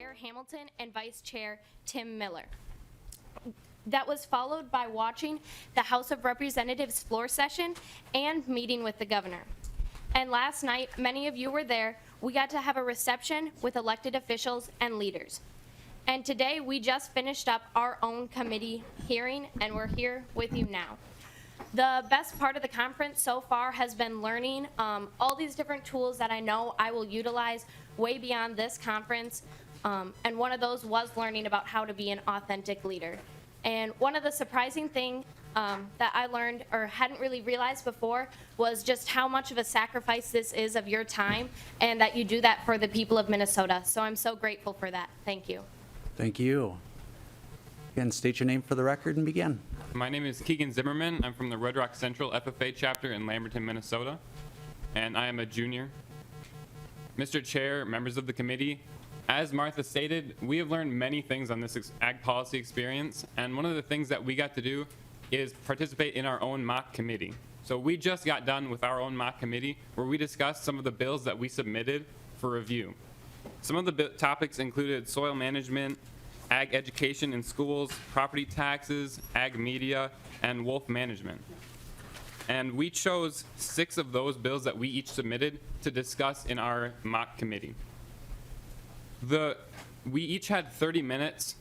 Chair Hamilton and Vice Chair Tim Miller. That was followed by watching the House of Representatives floor session and meeting with the governor. And last night, many of you were there, we got to have a reception with elected officials and leaders. And today, we just finished up our own committee hearing, and we're here with you now. The best part of the conference so far has been learning all these different tools that I know I will utilize way beyond this conference. And one of those was learning about how to be an authentic leader. And one of the surprising things that I learned or hadn't really realized before was just how much of a sacrifice this is of your time, and that you do that for the people of Minnesota. So I'm so grateful for that. Thank you. Thank you. Again, state your name for the record and begin. My name is Keegan Zimmerman. I'm from the Red Rock Central FFA chapter in Lamberton, Minnesota, and I am a junior. Mr. Chair, members of the committee, as Martha stated, we have learned many things on this ag policy experience, and one of the things that we got to do is participate in our own mock committee. So we just got done with our own mock committee where we discussed some of the bills that we submitted for review. Some of the topics included soil management, ag education in schools, property taxes, ag media, and wolf management. And we chose 6 of those bills that we each submitted to discuss in our mock committee. We each had 30 minutes.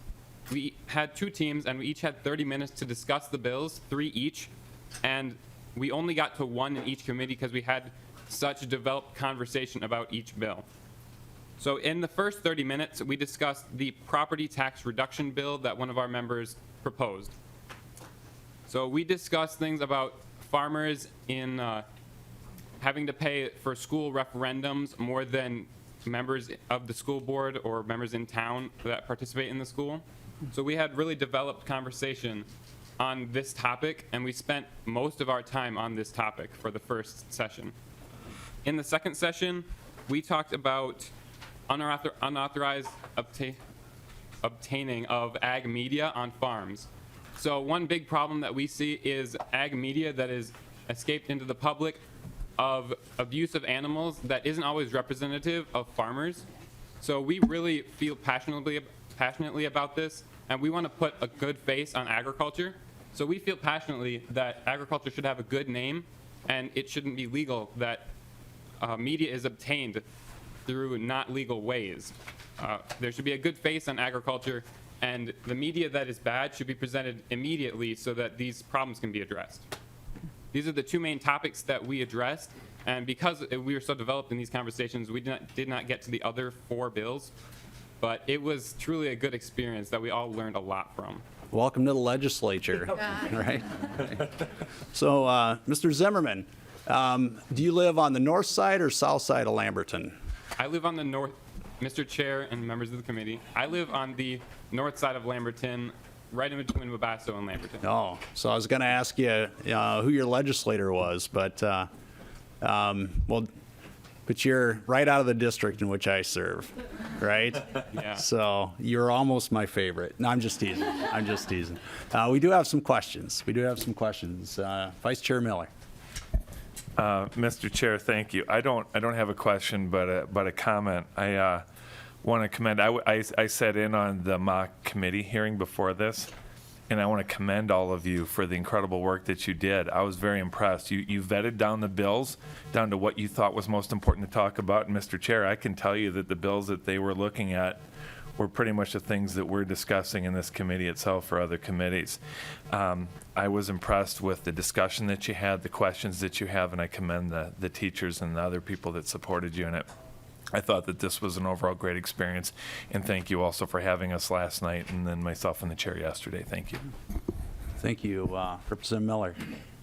We had 2 teams, and we each had 30 minutes to discuss the bills, 3 each, and we only got to 1 in each committee because we had such a developed conversation about each bill. So in the first 30 minutes, we discussed the property tax reduction bill that one of our members proposed. So we discussed things about farmers in having to pay for school referendums more than members of the school board or members in town that participate in the school. So we had really developed conversation on this topic, and we spent most of our time on this topic for the first session. In the second session, we talked about unauthorized obtaining of ag media on farms. So one big problem that we see is ag media that is escaped into the public of abuse of animals that isn't always representative of farmers. So we really feel passionately about this, and we want to put a good face on agriculture. So we feel passionately that agriculture should have a good name, and it shouldn't be legal that media is obtained through not legal ways. There should be a good face on agriculture, and the media that is bad should be presented immediately so that these problems can be addressed. These are the 2 main topics that we addressed, and because we were so developed in these conversations, we did not get to the other 4 bills, but it was truly a good experience that we all learned a lot from. Welcome to the legislature, right? So, Mr. Zimmerman, do you live on the north side or south side of Lamberton? I live on the north, Mr. Chair and members of the committee, I live on the north side of Lamberton, right in between Wabasso and Lamberton. Oh, so I was going to ask you who your legislator was, but but you're right out of the district in which I serve, right? Yeah. So you're almost my favorite. No, I'm just teasing. I'm just teasing. We do have some questions. Vice Chair Miller. Mr. Chair, thank you. I don't have a question, but a comment. I want to commend. I sat in on the mock committee hearing before this, and I want to commend all of you for the incredible work that you did. I was very impressed. You vetted down the bills down to what you thought was most important to talk about. And Mr. Chair, I can tell you that the bills that they were looking at were pretty much the things that we're discussing in this committee itself for other committees. I was impressed with the discussion that you had, the questions that you have, and I commend the teachers and the other people that supported you in it. I thought that this was an overall great experience, and thank you also for having us last night, and then myself and the chair yesterday. Thank you. Thank you, Representative Miller.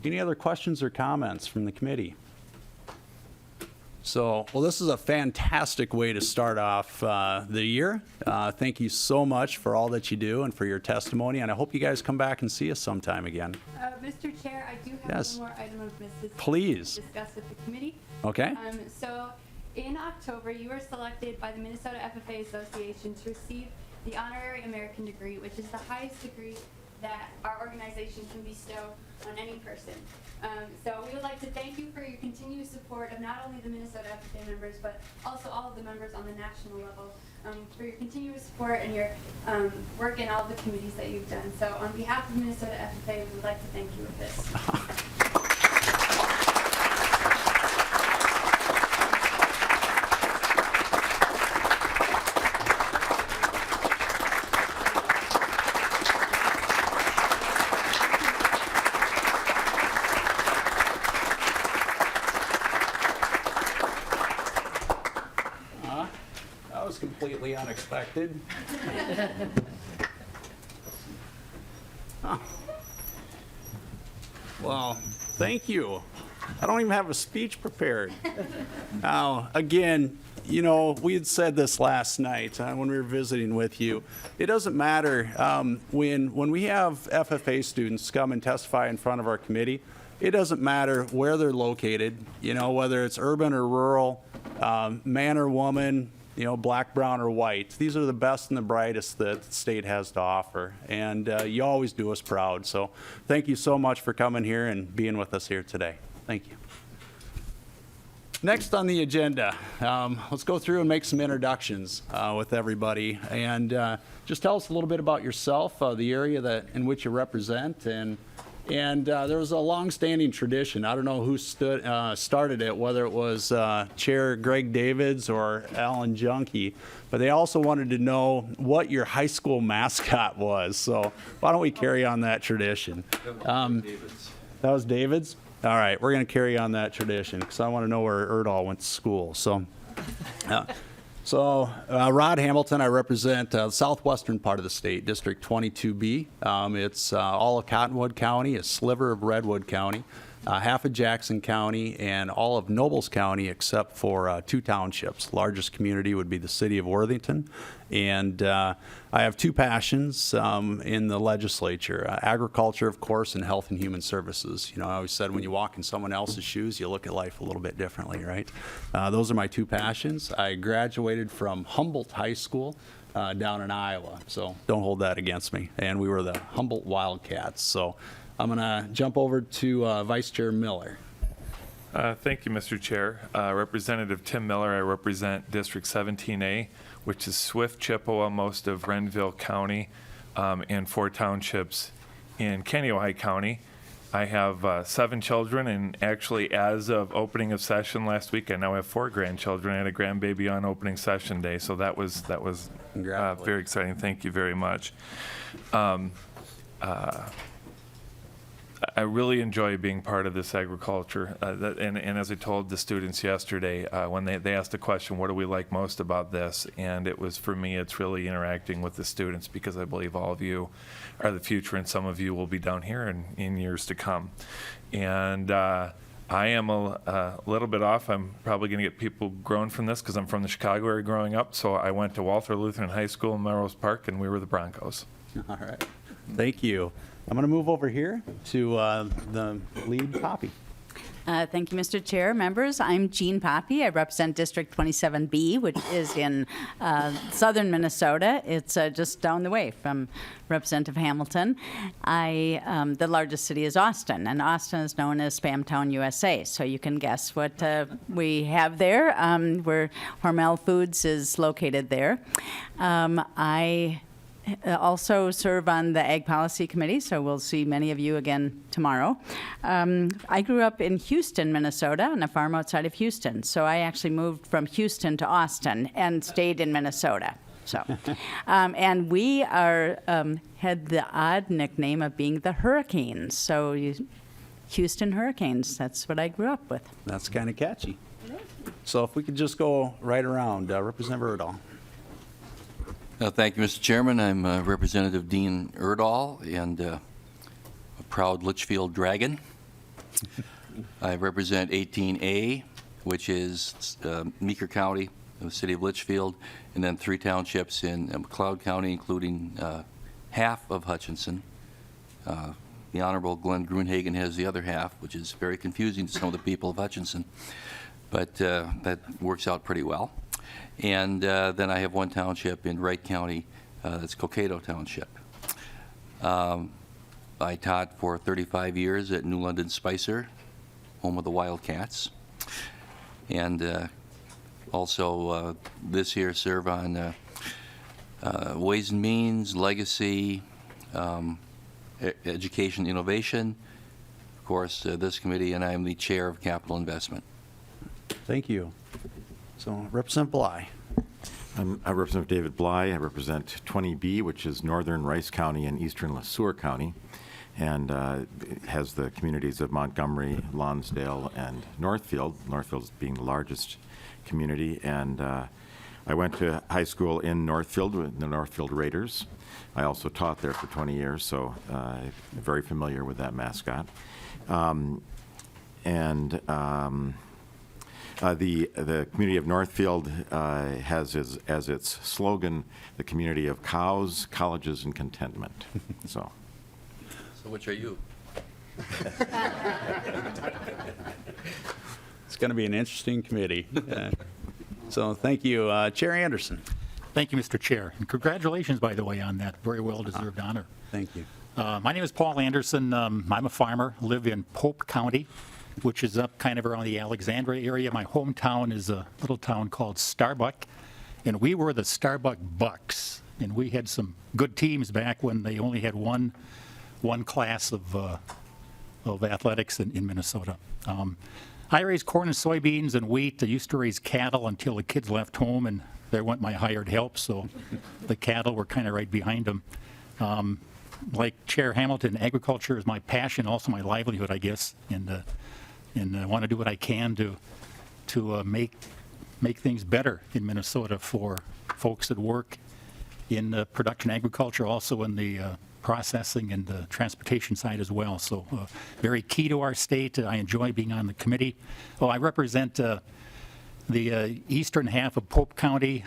Any other questions or comments from the committee? So, well, this is a fantastic way to start off the year. Thank you so much for all that you do and for your testimony, and I hope you guys come back and see us sometime again. Mr. Chair, I do have Yes. one more item of business Please. to discuss with the committee. Okay? So, in October, you were selected by the Minnesota FFA Association to receive the Honorary American degree, which is the highest degree that our organization can bestow on any person. So we would like to thank you for your continued support of not only the Minnesota FFA members, but also all of the members on the national level. for your continuous support and your work in all the committees that you've done. So on behalf of Minnesota FFA, we would like to thank you with this. That was completely unexpected. Huh. Well, thank you. I don't even have a speech prepared. Now, again, you know, we had said this last night when we were visiting with you. It doesn't matter when we have FFA students come and testify in front of our committee, it doesn't matter where they're located, you know, whether it's urban or rural, man or woman, you know, black, brown, or white. These are the best and the brightest that the state has to offer, and you always do us proud. So thank you so much for coming here and being with us here today. Thank you. Next on the agenda, let's go through and make some introductions with everybody, and just tell us a little bit about yourself, the area in which you represent, and there was a long-standing tradition. I don't know who started it, whether it was Chair Greg Davids or Alan Junkie, but they also wanted to know what your high school mascot was. So why don't we carry on that tradition? Davids. That was Davids? All right, we're going to carry on that tradition because I want to know where Erdahl went to school. So. Rod Hamilton, I represent the southwestern part of the state, District 22B. It's all of Cottonwood County, a sliver of Redwood County, half of Jackson County, and all of Nobles County except for 2 townships. Largest community would be the city of Worthington. And I have 2 passions in the legislature, agriculture, of course, and health and human services. You know, I always said when you walk in someone else's shoes, you look at life a little bit differently, right? Those are my 2 passions. I graduated from Humboldt High School down in Iowa, so don't hold that against me. And we were the Humboldt Wildcats. So I'm going to jump over to Vice Chair Miller. Thank you, Mr. Chair. Representative Tim Miller, I represent District 17A, which is Swift, Chippewa, most of Renville County, and 4 townships in Kaneohe County. I have 7 children, and actually, as of opening of session last week, I now have 4 grandchildren. I had a grandbaby on opening session day, so that was very exciting. Thank you very much. I really enjoy being part of this agriculture, and as I told the students yesterday, when they asked the question, what do we like most about this? And it was, for me, it's really interacting with the students, because I believe all of you are the future, and some of you will be down here in years to come. And I am a little bit off. I'm probably going to get people grown from this, because I'm from the Chicago area growing up, so I went to Walther Lutheran High School in Melrose Park, and we were the Broncos. All right. Thank you. I'm going to move over here to the lead Poppy. Thank you, Mr. Chair. Members, I'm Jean Poppy. I represent District 27B, which is in southern Minnesota. It's just down the way from Representative Hamilton. The largest city is Austin, and Austin is known as Spam Town, USA. So you can guess what we have there, where Hormel Foods is located there. I also serve on the Ag Policy Committee, so we'll see many of you again tomorrow. I grew up in Houston, Minnesota, on a farm outside of Houston. So I actually moved from Houston to Austin and stayed in Minnesota. So, and we had the odd nickname of being the Hurricanes. So Houston Hurricanes, that's what I grew up with. That's kind of catchy. So if we could just go right around, Representative Erdahl. Thank you, Mr. Chairman. I'm Representative Dean Erdahl, and a proud Litchfield Dragon. I represent 18A, which is Meeker County, the city of Litchfield, and then 3 townships in McLeod County, including half of Hutchinson. The Honorable Glenn Grunhagen has the other half, which is very confusing to some of the people of Hutchinson, but that works out pretty well. And then I have 1 township in Wright County, that's Cokato Township. I taught for 35 years at New London Spicer, home of the Wildcats. And also this year serve on Ways and Means, Legacy, Education, Innovation. Of course, this committee, and I am the chair of Capital Investment. Thank you. So Representative Bly. I represent David Bly. I represent 20B, which is northern Rice County and eastern LeSueur County, and it has the communities of Montgomery, Lonsdale, and Northfield. Northfield being the largest community, and I went to high school in Northfield with the Northfield Raiders. I also taught there for 20 years, so I'm very familiar with that mascot. The community of Northfield has as its slogan, the community of cows, colleges, and contentment. So Which are you? It's going to be an interesting committee. So thank you. Chair Anderson. Thank you, Mr. Chair. And congratulations, by the way, on that very well-deserved honor. Thank you. My name is Paul Anderson. I'm a farmer, live in Pope County, which is up kind of around the Alexandria area. My hometown is a little town called Starbuck, and we were the Starbuck Bucks. And we had some good teams back when they only had one class of athletics in Minnesota. I raised corn and soybeans and wheat. I used to raise cattle until the kids left home, and there went my hired help, so the cattle were kind of right behind them. Like Chair Hamilton, agriculture is my passion, also my livelihood, I guess, and I want to do what I can to make things better in Minnesota for folks that work in production agriculture, also in the processing and the transportation side as well. So very key to our state. I enjoy being on the committee. Oh, I represent the eastern half of Pope County,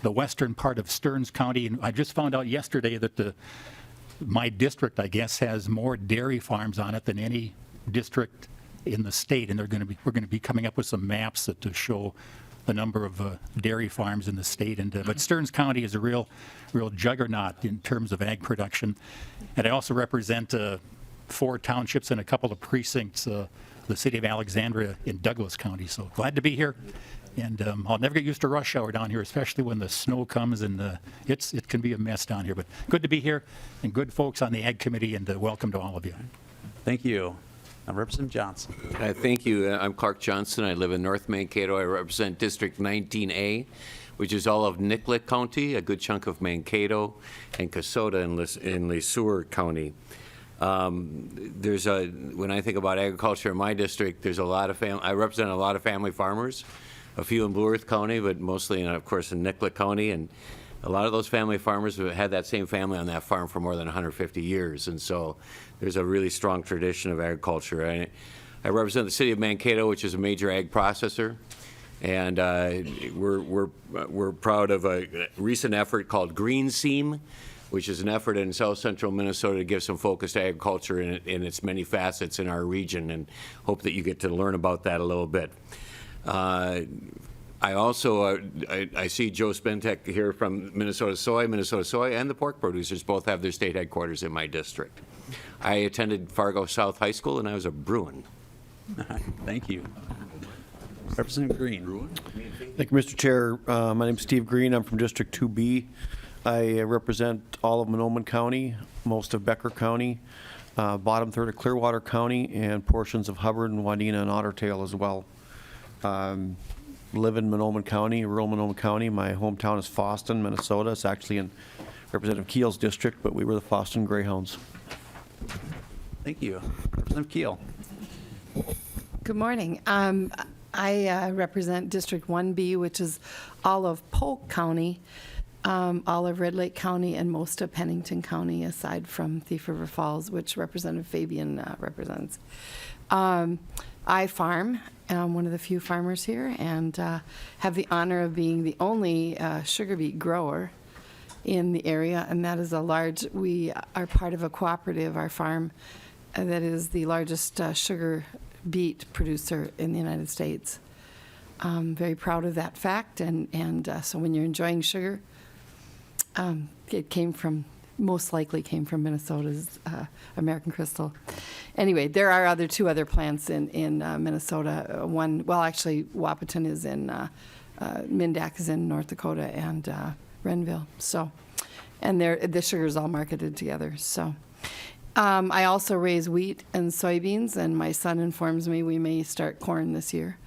the western part of Stearns County, and I just found out yesterday that my district, I guess, has more dairy farms on it than any district in the state, and we're going to be coming up with some maps to show the number of dairy farms in the state. But Stearns County is a real juggernaut in terms of ag production, and I also represent 4 townships and a couple of precincts, the city of Alexandria in Douglas County. So glad to be here. And I'll never get used to rush hour down here, especially when the snow comes, and it can be a mess down here. But good to be here, and good folks on the Ag Committee, and welcome to all of you. Thank you. Representative Johnson. Thank you. I'm Clark Johnson. I live in North Mankato. I represent District 19A, which is all of Nicollet County, a good chunk of Mankato, and Kasota in LeSueur County. When I think about agriculture in my district, there's a lot of I represent a lot of family farmers, a few in Blue Earth County, but mostly, of course, in Nicollet County. And a lot of those family farmers have had that same family on that farm for more than 150 years. And so there's a really strong tradition of agriculture. I represent the city of Mankato, which is a major ag processor. And we're proud of a recent effort called Green Seam, which is an effort in south central Minnesota to give some focus to agriculture in its many facets in our region, and hope that you get to learn about that a little bit. I also I see Joe Spentek here from Minnesota Soy, and the pork producers both have their state headquarters in my district. I attended Fargo South High School, and I was a Bruin. Thank you. Representative Green. Thank you, Mr. Chair. My name is Steve Green. I'm from District 2B. I represent all of Monoman County, most of Becker County, bottom third of Clearwater County, and portions of Hubbard and Wadena and Otter Tail as well. Live in Monoman County, rural Monoman County. My hometown is Foston, Minnesota. It's actually in Representative Keel's district, but we were the Foston Greyhounds. Thank you. Representative Keel. Good morning. I represent District 1B, which is all of Polk County, all of Red Lake County, and most of Pennington County, aside from Thief River Falls, which Representative Fabian represents. I farm. I'm one of the few farmers here, and have the honor of being the only sugar beet grower in the area, and that is we are part of a cooperative, our farm, that is the largest sugar beet producer in the United States. I'm very proud of that fact, and so when you're enjoying sugar, it most likely came from Minnesota's American Crystal. Anyway, there are 2 other plants in Minnesota. Wapaton is in, Mindak is in North Dakota, and Renville. So, and the sugar is all marketed together. So, I also raise wheat and soybeans, and my son informs me we may start corn this year.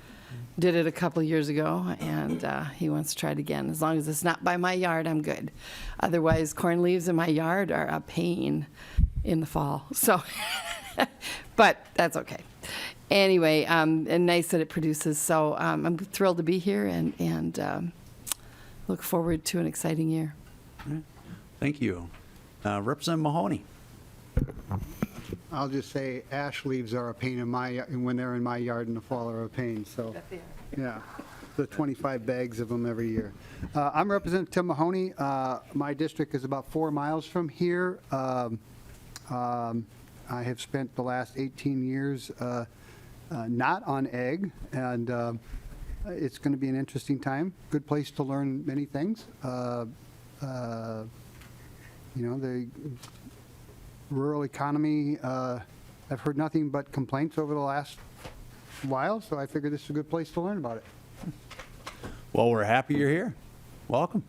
Did it a couple years ago, and he wants to try it again. As long as it's not by my yard, I'm good. Otherwise, corn leaves in my yard are a pain in the fall. So, but that's okay. Anyway, and nice that it produces. So I'm thrilled to be here and look forward to an exciting year. Thank you. Representative Mahoney. I'll just say ash leaves are a pain in my, when they're in my yard in the fall are a pain, so. Yeah, the 25 bags of them every year. I'm Representative Tim Mahoney. My district is about 4 miles from here. I have spent the last 18 years not on ag, and it's going to be an interesting time. Good place to learn many things. The rural economy, I've heard nothing but complaints over the last while, so I figured this is a good place to learn about it. Well, we're happy you're here. Welcome.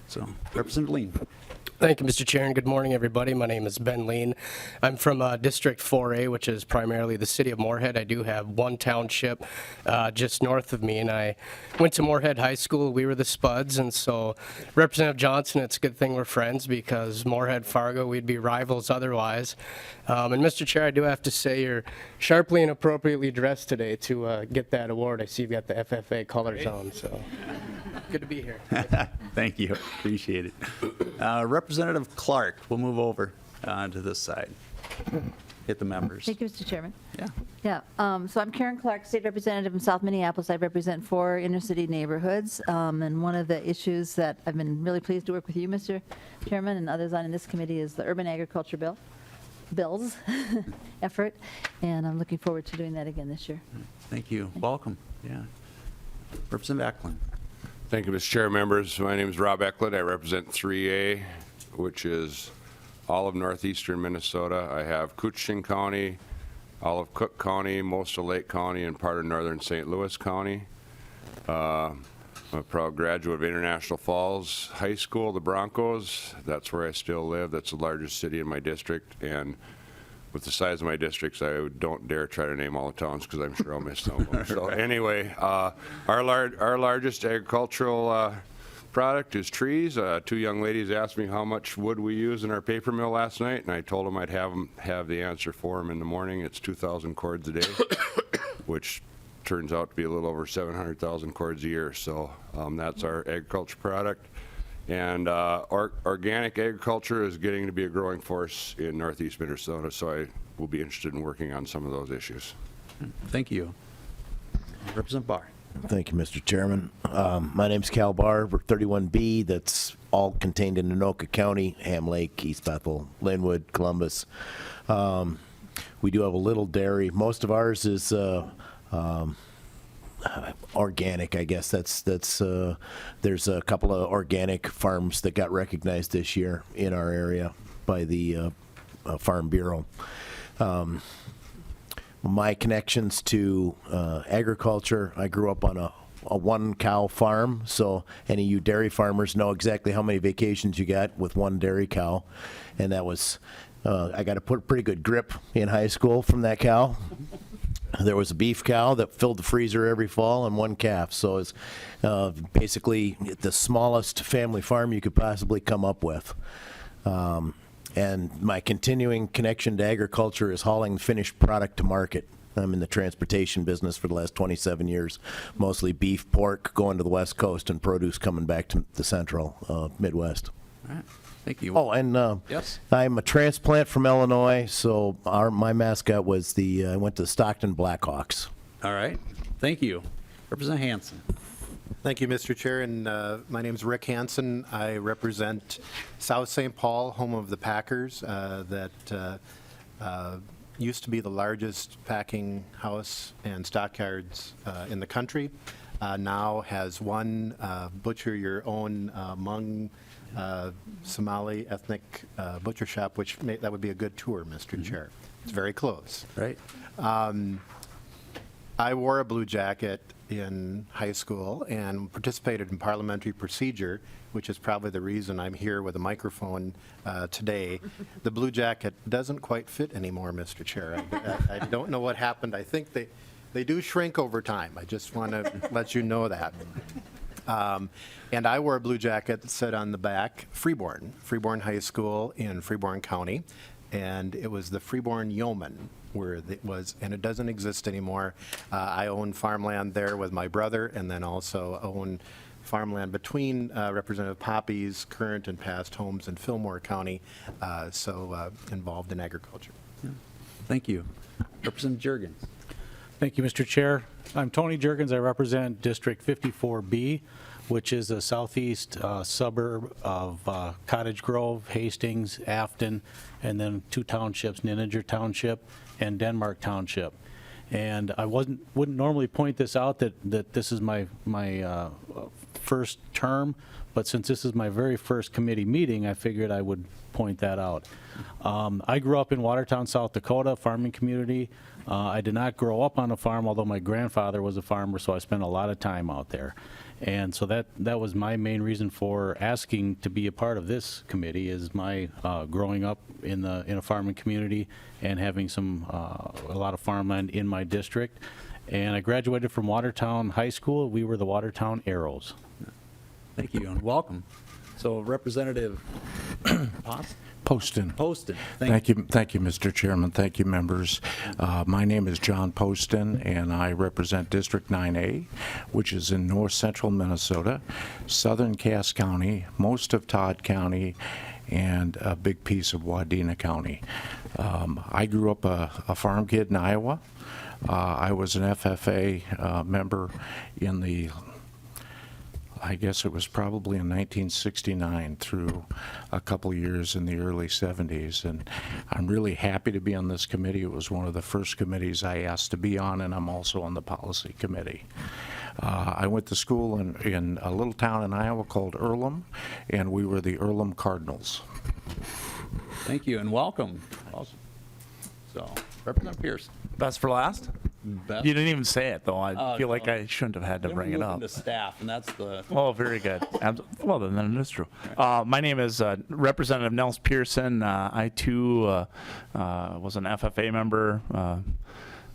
So, Representative Lean. Thank you, Mr. Chair, and good morning, everybody. My name is Ben Lean. I'm from District 4A, which is primarily the city of Moorhead. I do have one township just north of me, and I went to Moorhead High School. We were the Spuds, and so Representative Johnson, it's a good thing we're friends because Moorhead, Fargo, we'd be rivals otherwise. And Mr. Chair, I do have to say you're sharply and appropriately dressed today to get that award. I see you've got the FFA colors on, so good to be here. Thank you. Appreciate it. Representative Clark, we'll move over to this side. Hit the members. Thank you, Mr. Chairman. Yeah. Yeah, so I'm Karen Clark, State Representative in South Minneapolis. I represent 4 inner-city neighborhoods, and one of the issues that I've been really pleased to work with you, Mr. Chairman, and others on in this committee is the Urban Agriculture Bills effort, and I'm looking forward to doing that again this year. Thank you. Welcome. Yeah. Representative Eklund. Thank you, Mr. Chair, members. My name is Rob Eklund. I represent 3A, which is all of northeastern Minnesota. I have Coochin County, all of Cook County, most of Lake County, and part of northern St. Louis County. I'm a proud graduate of International Falls High School, the Broncos. That's where I still live. That's the largest city in my district. And with the size of my districts, I don't dare try to name all the towns because I'm sure I'll miss some of them. So anyway, our largest agricultural product is trees. 2 young ladies asked me how much wood we use in our paper mill last night, and I told them I'd have the answer for them in the morning. It's 2,000 cords a day, which turns out to be a little over 700,000 cords a year. So that's our agriculture product. And organic agriculture is getting to be a growing force in northeast Minnesota, so I will be interested in working on some of those issues. Thank you. Representative Barr. Thank you, Mr. Chairman. My name's Cal Barr. We're 31B. That's all contained in Anoka County, Ham Lake, East Bethel, Linwood, Columbus. We do have a little dairy. Most of ours is organic, I guess. There's a couple of organic farms that got recognized this year in our area by the Farm Bureau. My connections to agriculture, I grew up on a 1-cow farm, so any of you dairy farmers know exactly how many vacations you got with 1 dairy cow, and that was, I got a pretty good grip in high school from that cow. There was a beef cow that filled the freezer every fall and 1 calf, so it's basically the smallest family farm you could possibly come up with. And my continuing connection to agriculture is hauling finished product to market. I'm in the transportation business for the last 27 years, mostly beef, pork, going to the West Coast, and produce coming back to the central Midwest. All right. Thank you. Oh, and yes. I'm a transplant from Illinois, so my mascot was I went to the Stockton Blackhawks. All right. Thank you. Representative Hansen. Thank you, Mr. Chair, and my name is Rick Hansen. I represent South St. Paul, home of the Packers, that used to be the largest packing house and stockyards in the country. Now has one butcher your own Hmong Somali ethnic butcher shop, that would be a good tour, Mr. Chair. It's very close. Right. I wore a blue jacket in high school and participated in parliamentary procedure, which is probably the reason I'm here with a microphone today. The blue jacket doesn't quite fit anymore, Mr. Chair. I don't know what happened. I think they do shrink over time. I just want to let you know that. And I wore a blue jacket that said on the back, Freeborn High School in Freeborn County. And it was the Freeborn Yeoman where it was, and it doesn't exist anymore. I own farmland there with my brother, and then also own farmland between Representative Poppy's current and past homes in Fillmore County, so involved in agriculture. Thank you. Representative Jurgens. Thank you, Mr. Chair. I'm Tony Jurgens. I represent District 54B, which is a southeast suburb of Cottage Grove, Hastings, Afton, and then 2 townships, Nininger Township and Denmark Township. And I wouldn't normally point this out that this is my first term, but since this is my very first committee meeting, I figured I would point that out. I grew up in Watertown, South Dakota, farming community. I did not grow up on a farm, although my grandfather was a farmer, so I spent a lot of time out there. And so that was my main reason for asking to be a part of this committee, is my growing up in a farming community and having a lot of farmland in my district. And I graduated from Watertown High School. We were the Watertown Arrows. Thank you, and welcome. So Representative Poston. Thank you. Thank you, Mr. Chairman. Thank you, members. My name is John Poston, and I represent District 9A, which is in north central Minnesota, southern Cass County, most of Todd County, and a big piece of Wadena County. I grew up a farm kid in Iowa. I was an FFA member in I guess it was probably in 1969 through a couple years in the early 70s. And I'm really happy to be on this committee. It was one of the first committees I asked to be on, and I'm also on the policy committee. I went to school in a little town in Iowa called Earlham, and we were the Earlham Cardinals. Thank you, and welcome. Awesome. So, Representative Pierce. Best for last? Best. You didn't even say it, though. I feel like I shouldn't have had to bring it up. The staff, and that's the. Oh, very good. Well, then it is true. My name is Representative Nels Pearson. I, too, was an FFA member.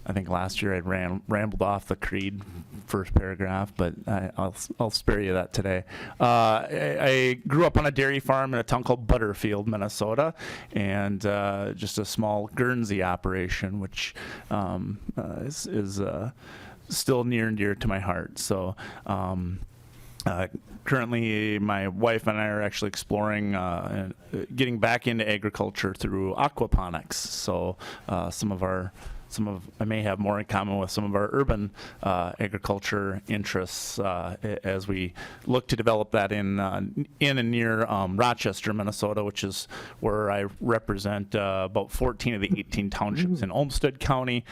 I think last year I rambled off the creed first paragraph, but I'll spare you that today. I grew up on a dairy farm in a town called Butterfield, Minnesota, and just a small Guernsey operation, which is still near and dear to my heart. So. Currently, my wife and I are actually exploring getting back into agriculture through aquaponics. So I may have more in common with some of our urban agriculture interests as we look to develop that in and near Rochester, Minnesota, which is where I represent about 14 of the 18 townships in Olmsted County.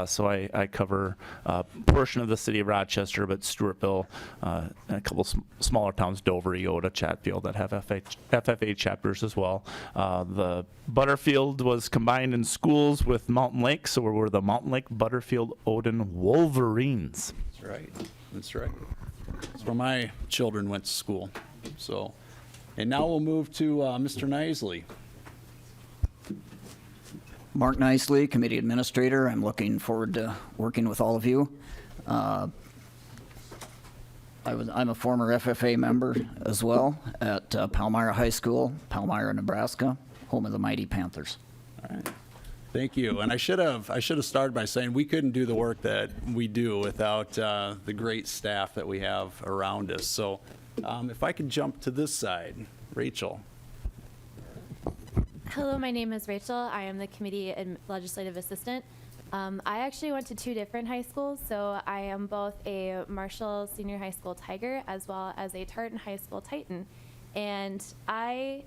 So I cover a portion of the city of Rochester, but Stewartville, and a couple smaller towns, Dover, Iota, Chatfield, that have FFA chapters as well. The Butterfield was combined in schools with Mountain Lake, so we're the Mountain Lake Butterfield Odin Wolverines. That's right. That's right. That's where my children went to school. So, and now we'll move to Mr. Nisley. Mark Nisley, Committee Administrator. I'm looking forward to working with all of you. I'm a former FFA member as well at Palmyra High School, Palmyra, Nebraska, home of the Mighty Panthers. All right. Thank you. And I should have started by saying we couldn't do the work that we do without the great staff that we have around us. So if I could jump to this side, Rachel. Hello, my name is Rachel. I am the committee and legislative assistant. I actually went to 2 different high schools, so I am both a Marshall Senior High School Tiger as well as a Tartan High School Titan. And I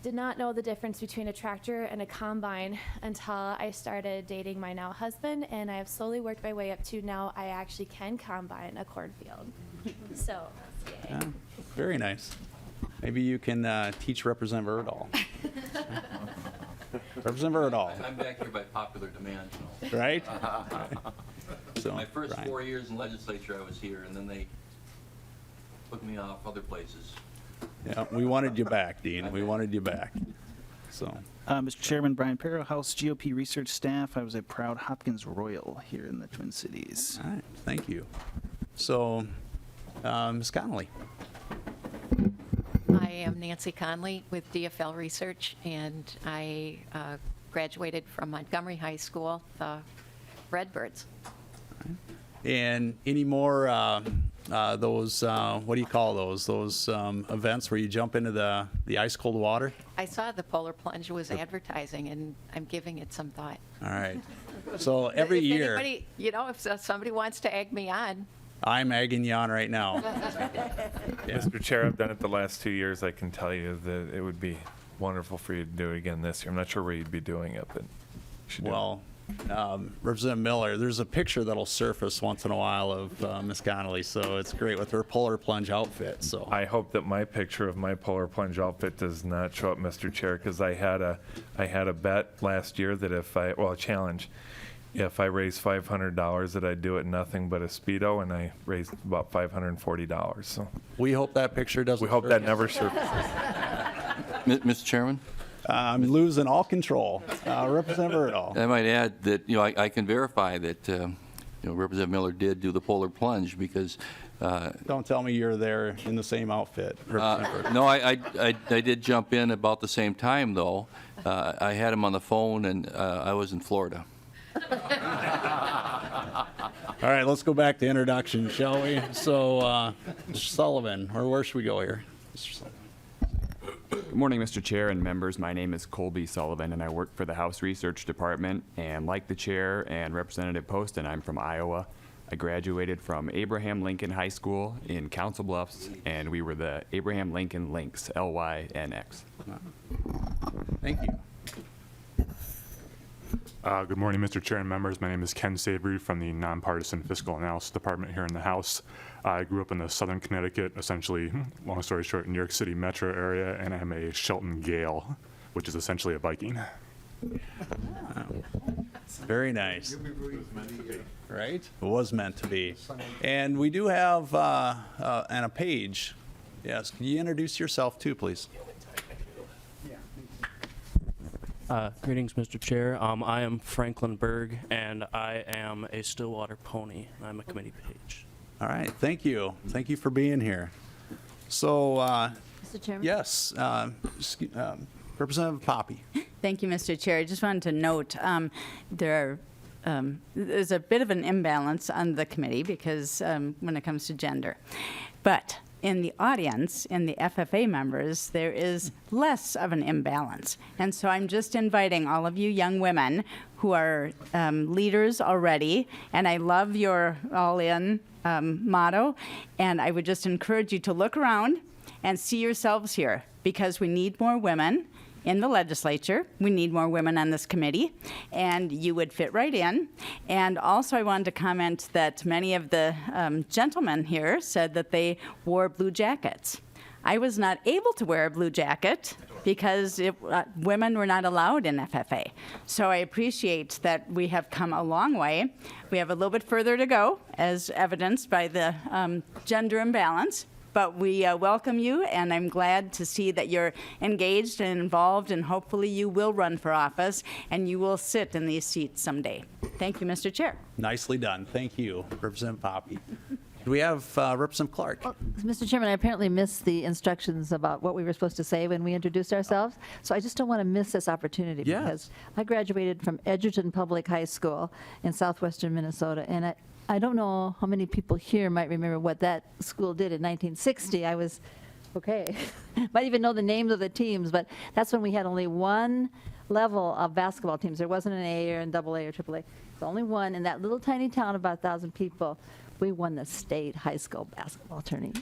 did not know the difference between a tractor and a combine until I started dating my now husband, and I have slowly worked my way up to now I actually can combine a cornfield. So, yay. Yeah, very nice. Maybe you can teach Representative Erdahl. Representative Erdahl. I'm back here by popular demand. Right? So, My first Brian. 4 years in legislature, I was here, and then they took me off other places. Yeah, we wanted you back, Dean. We wanted you back. So, Mr. Chairman, Brian Perro, House GOP research staff. I was a proud Hopkins Royal here in the Twin Cities. all right, thank you. So, Ms. Connolly. I am Nancy Conley with DFL Research, and I graduated from Montgomery High School, the Redbirds. And any more those, what do you call those? Those events where you jump into the ice cold water? I saw the polar plunge was advertising, and I'm giving it some thought. All right. So every If year, anybody, if somebody wants to egg me on. I'm egging you on right now. Mr. Chair, I've done it the last 2 years. I can tell you that it would be wonderful for you to do it again this year. I'm not sure where you'd be doing it, but you should do it. Well, Representative Miller, there's a picture that'll surface once in a while of Ms. Connolly, so it's great with her polar plunge outfit. So I hope that my picture of my polar plunge outfit does not show up, Mr. Chair, because I had a bet last year that a challenge, if I raised $500 that I'd do it nothing but a Speedo, and I raised about $540. So we hope that picture doesn't. We hope that never surfaces. Mr. Chairman? I'm losing all control. Representative Erdahl. I might add that, I can verify that, Representative Miller did do the polar plunge because. Don't tell me you're there in the same outfit. No, I did jump in about the same time, though. I had him on the phone, and I was in Florida. All right, let's go back to introduction, shall we? So, Mr. Sullivan, or where should we go here? Mr. Sullivan. Good morning, Mr. Chair and members. My name is Colby Sullivan, and I work for the House Research Department. And like the chair and Representative Poston, I'm from Iowa. I graduated from Abraham Lincoln High School in Council Bluffs, and we were the Abraham Lincoln Lynx, L-Y-N-X. Thank you. Good morning, Mr. Chair and members. My name is Ken Savory from the Nonpartisan Fiscal Analysis Department here in the House. I grew up in the southern Connecticut, essentially, long story short, New York City metro area, and I'm a Shelton Gale, which is essentially a Viking. Very nice. Right? It was meant to be. And we do have and a page. Yes, can you introduce yourself too, please? Greetings, Mr. Chair. I am Franklin Berg, and I am a Stillwater pony. I'm a committee page. All right, thank you. Thank you for being here. So, Mr. Chairman? yes, Representative Poppy. Thank you, Mr. Chair. I just wanted to note there's a bit of an imbalance on the committee because when it comes to gender. But in the audience, in the FFA members, there is less of an imbalance. And so I'm just inviting all of you young women who are leaders already, and I love your all-in motto, and I would just encourage you to look around and see yourselves here, because we need more women in the legislature. We need more women on this committee, and you would fit right in. And also I wanted to comment that many of the gentlemen here said that they wore blue jackets. I was not able to wear a blue jacket because women were not allowed in FFA. So I appreciate that we have come a long way. We have a little bit further to go, as evidenced by the gender imbalance. But we welcome you, and I'm glad to see that you're engaged and involved, and hopefully you will run for office, and you will sit in these seats someday. Thank you, Mr. Chair. Nicely done. Thank you, Representative Poppy. Do we have Representative Clark? Mr. Chairman, I apparently missed the instructions about what we were supposed to say when we introduced ourselves, so I just don't want to miss this opportunity because I graduated from Edgerton Public High School in southwestern Minnesota, and I don't know how many people here might remember what that school did in 1960. I was, might even know the names of the teams, but that's when we had only one level of basketball teams. There wasn't an A or an AA or AAA. It's only one. In that little tiny town of about 1,000 people, we won the state high school basketball tourney.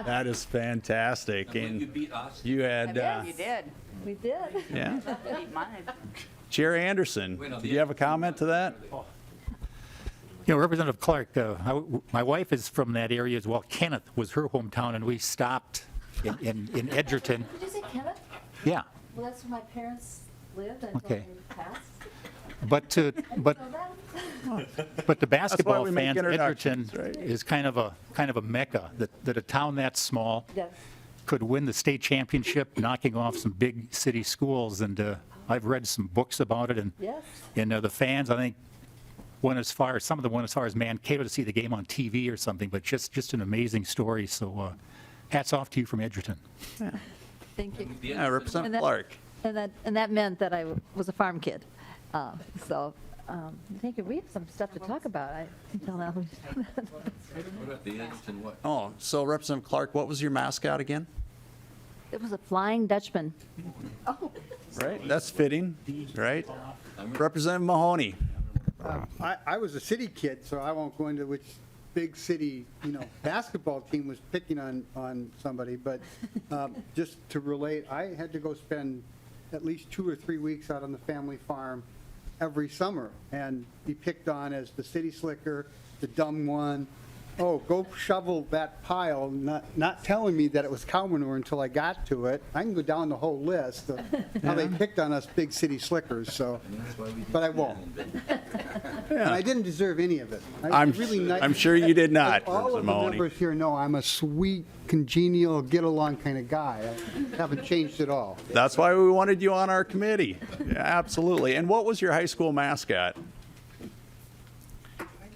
That is fantastic. And you beat us. You had. You did. We did. Yeah. Beat mine. Chair Anderson, do you have a comment to that? Representative Clark, my wife is from that area as well. Kenneth was her hometown, and we stopped in Edgerton. Did you say Kenneth? Yeah. Well, that's where my parents lived until they passed. But the basketball we make fans, introductions, Edgerton right? is kind of a mecca, that a town that small Yes. could win the state championship, knocking off some big city schools. And I've read some books about it, and Yes. the fans, I think, some of them went as far as Mankato to see the game on TV or something, but just an amazing story. So hats off to you from Edgerton. Thank you. Yeah, Representative And that- Clark. And that meant that I was a farm kid. So, thank you. We have some stuff to talk about. I can tell now. Oh, so Representative Clark, what was your mascot again? It was a Flying Dutchman. Right, that's fitting, right? Representative Mahoney. I was a city kid, so I won't go into which big city, basketball team was picking on somebody, but just to relate, I had to go spend at least 2 or 3 weeks out on the family farm every summer and be picked on as the city slicker, the dumb one. Oh, go shovel that pile, not telling me that it was cow manure until I got to it. I can go down the whole list of how they picked on us big city slickers, but I won't. And I didn't deserve any of it. I'm sure you did not, All of the Mahoney. members here know I'm a sweet, congenial, get-along kind of guy. I haven't changed at all. That's why we wanted you on our committee. Yeah, absolutely. And what was your high school mascot?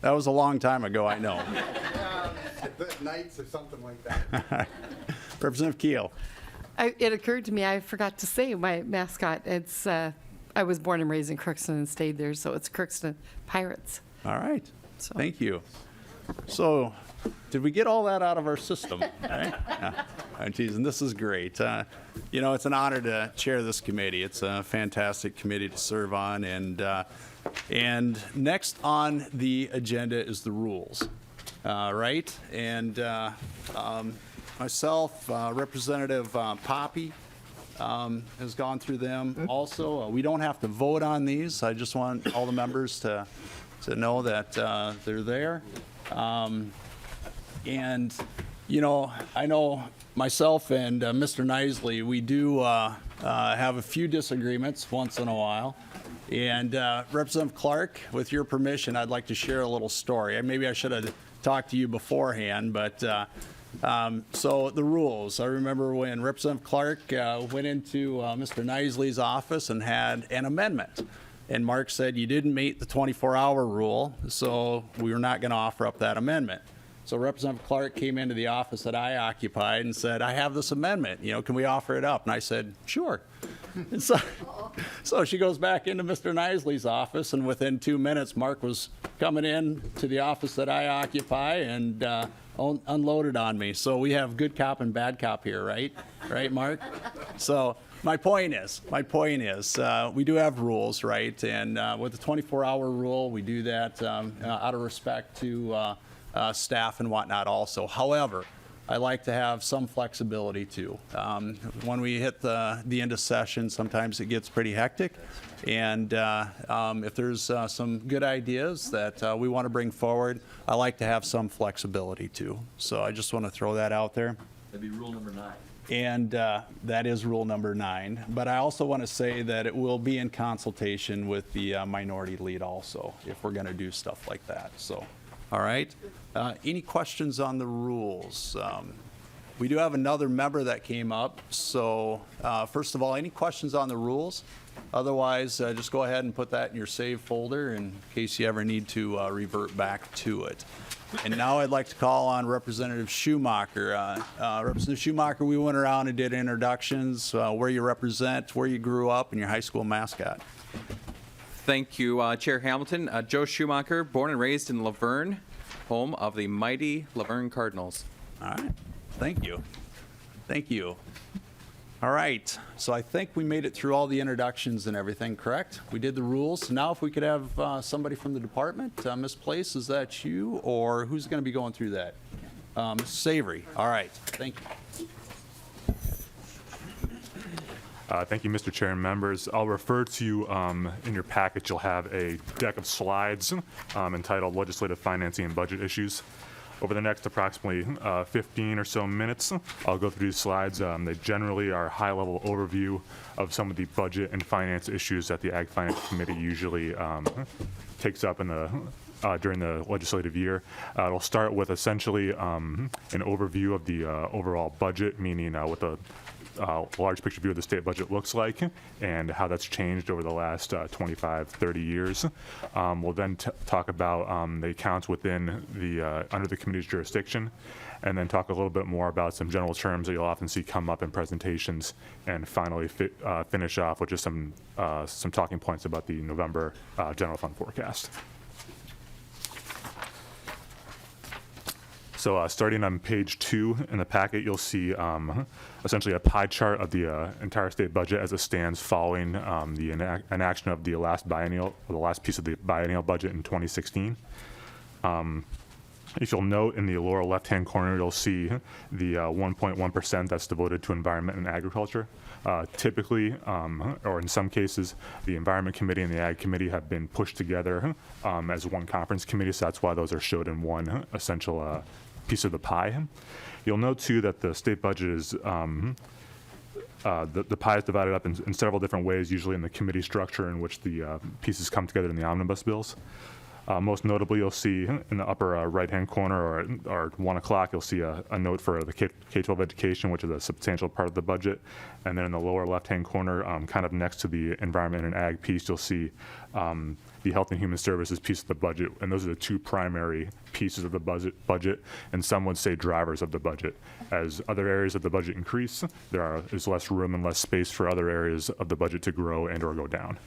That was a long time ago, I know. The Knights or something like that. Representative Keel. It occurred to me, I forgot to say my mascot. It's I was born and raised in Crookston and stayed there, so it's Crookston Pirates. All right. Thank you. So, did we get all that out of our system? Right? Yeah. I'm teasing. This is great. It's an honor to chair this committee. It's a fantastic committee to serve on, and next on the agenda is the rules, right? And myself, Representative Poppy, has gone through them. Also, we don't have to vote on these. I just want all the members to know that they're there. And, I know myself and Mr. Nisley, we do have a few disagreements once in a while. And Representative Clark, with your permission, I'd like to share a little story. Maybe I should have talked to you beforehand, but so the rules. I remember when Representative Clark went into Mr. Nisley's office and had an amendment. And Mark said, you didn't meet the 24-hour rule, so we were not going to offer up that amendment. So Representative Clark came into the office that I occupied and said, I have this amendment, can we offer it up? And I said, sure. And so she goes back into Mr. Nisley's office, and within 2 minutes, Mark was coming in to the office that I occupy and unloaded on me. So we have good cop and bad cop here, right? Right, Mark? So my point is, we do have rules, right? And with the 24-hour rule, we do that out of respect to staff and whatnot also. However, I like to have some flexibility too. When we hit the end of session, sometimes it gets pretty hectic. And if there's some good ideas that we want to bring forward, I like to have some flexibility too. So I just want to throw that out there. That'd be rule number 9. And that is rule number 9. But I also want to say that it will be in consultation with the minority lead also, if we're going to do stuff like that. So, all right. Any questions on the rules? We do have another member that came up. So first of all, any questions on the rules? Otherwise, just go ahead and put that in your save folder in case you ever need to revert back to it. And now I'd like to call on Representative Schumacher. Representative Schumacher, we went around and did introductions, where you represent, where you grew up, and your high school mascot. Thank you, Chair Hamilton. Joe Schumacher, born and raised in Laverne, home of the mighty Laverne Cardinals. All right. Thank you. Thank you. All right. So I think we made it through all the introductions and everything, correct? We did the rules. Now if we could have somebody from the department. Ms. Place, is that you? Or who's going to be going through that? Ms. Savory. All right. Thank you. Thank you, Mr. Chair and members. I'll refer to you in your package. You'll have a deck of slides entitled Legislative Financing and Budget Issues. Over the next approximately 15 or so minutes, I'll go through these slides. They generally are a high-level overview of some of the budget and finance issues that the Ag Finance Committee usually takes up in the during the legislative year. It'll start with essentially an overview of the overall budget, meaning what the large picture view of the state budget looks like and how that's changed over the last 25, 30 years. We'll then talk about the accounts within the under the committee's jurisdiction, and then talk a little bit more about some general terms that you'll often see come up in presentations, and finally finish off with just some talking points about the November general fund forecast. So starting on page 2 in the packet, you'll see essentially a pie chart of the entire state budget as it stands following the enaction of the last biennial, or the last piece of the biennial budget in 2016. If you'll note in the lower left-hand corner, you'll see the 1.1% that's devoted to environment and agriculture. Typically, or in some cases, the Environment Committee and the Ag Committee have been pushed together as one conference committee, so that's why those are showed in one essential piece of the pie. You'll note too that the state budget is the pie is divided up in several different ways, usually in the committee structure in which the pieces come together in the omnibus bills. Most notably, you'll see in the upper right-hand corner, or 1 o'clock, you'll see a note for the K-12 education, which is a substantial part of the budget. And then in the lower left-hand corner, kind of next to the environment and ag piece, you'll see the health and human services piece of the budget. And those are the two primary pieces of the budget, and some would say drivers of the budget. As other areas of the budget increase, there's less room and less space for other areas of the budget to grow and or go down.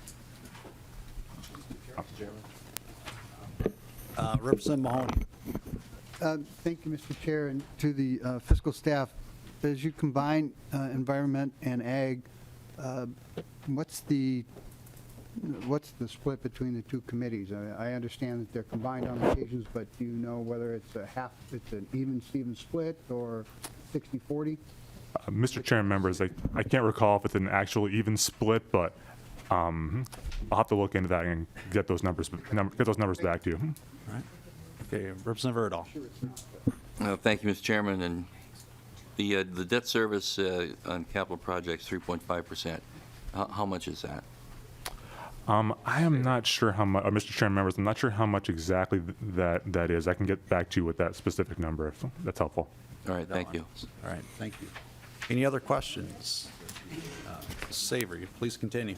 Representative Mahoney. Thank you, Mr. Chair, and to the fiscal staff. As you combine environment and ag, what's the split between the two committees? I understand that they're combined on occasions, but do you know whether it's an even-Steven split or 60-40? Mr. Chair and members, I can't recall if it's an actual even split, but I'll have to look into that and get those numbers back to you. All right. Okay, Representative Erdahl. Thank you, Mr. Chairman. And the debt service on capital projects, 3.5%. How much is that? I am not sure how much, Mr. Chairman, members, I'm not sure how much exactly that is. I can get back to you with that specific number if that's helpful. All right, thank you. All right, thank you. Any other questions? Savory, please continue.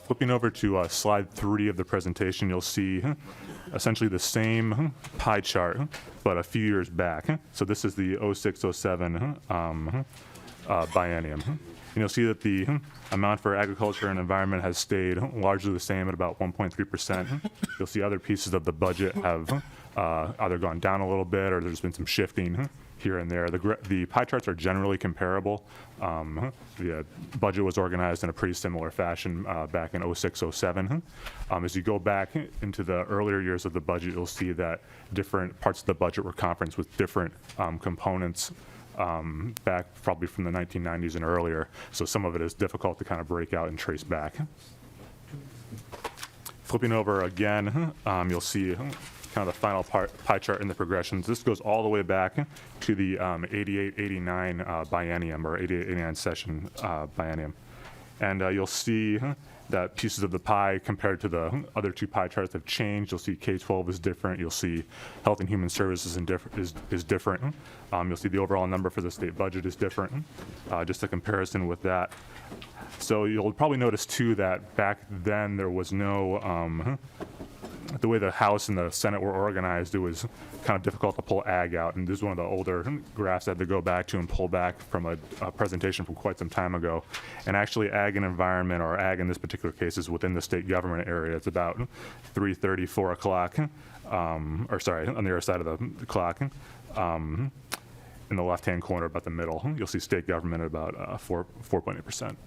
Flipping over to slide 3 of the presentation, you'll see essentially the same pie chart, but a few years back. So this is the 06-07 biennium. And you'll see that the amount for agriculture and environment has stayed largely the same at about 1.3%. You'll see other pieces of the budget have either gone down a little bit or there's been some shifting here and there. The pie charts are generally comparable. The budget was organized in a pretty similar fashion back in 06-07. As you go back into the earlier years of the budget, you'll see that different parts of the budget were conferenced with different components back probably from the 1990s and earlier. So some of it is difficult to kind of break out and trace back. Flipping over again, you'll see kind of the final pie chart in the progressions. This goes all the way back to the 88-89 biennium, or 88-89 session biennium. And you'll see that pieces of the pie compared to the other two pie charts have changed. You'll see K-12 is different. You'll see health and human services is different. You'll see the overall number for the state budget is different. Just a comparison with that. So you'll probably notice too that back then there was no the way the House and the Senate were organized, it was kind of difficult to pull ag out. And this is one of the older graphs I had to go back to and pull back from a presentation from quite some time ago. And actually ag and environment, or ag in this particular case, is within the state government area. It's about 3:30, 4 o'clock, or sorry, on the other side of the clock. In the left-hand corner, about the middle, you'll see state government at about 4.8%.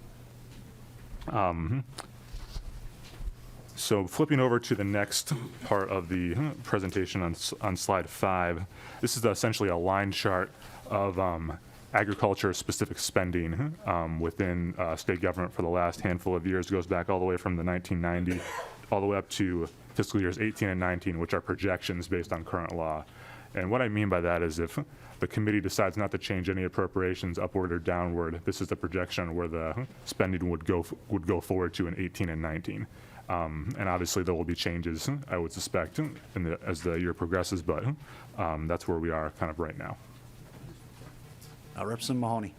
So flipping over to the next part of the presentation on slide 5, this is essentially a line chart of agriculture-specific spending within state government for the last handful of years. It goes back all the way from the 1990 all the way up to fiscal years 18 and 19, which are projections based on current law. And what I mean by that is if the committee decides not to change any appropriations upward or downward, this is the projection where the spending would go forward to in 18 and 19. And obviously there will be changes, I would suspect, as the year progresses, but that's where we are kind of right now. Representative Mahoney.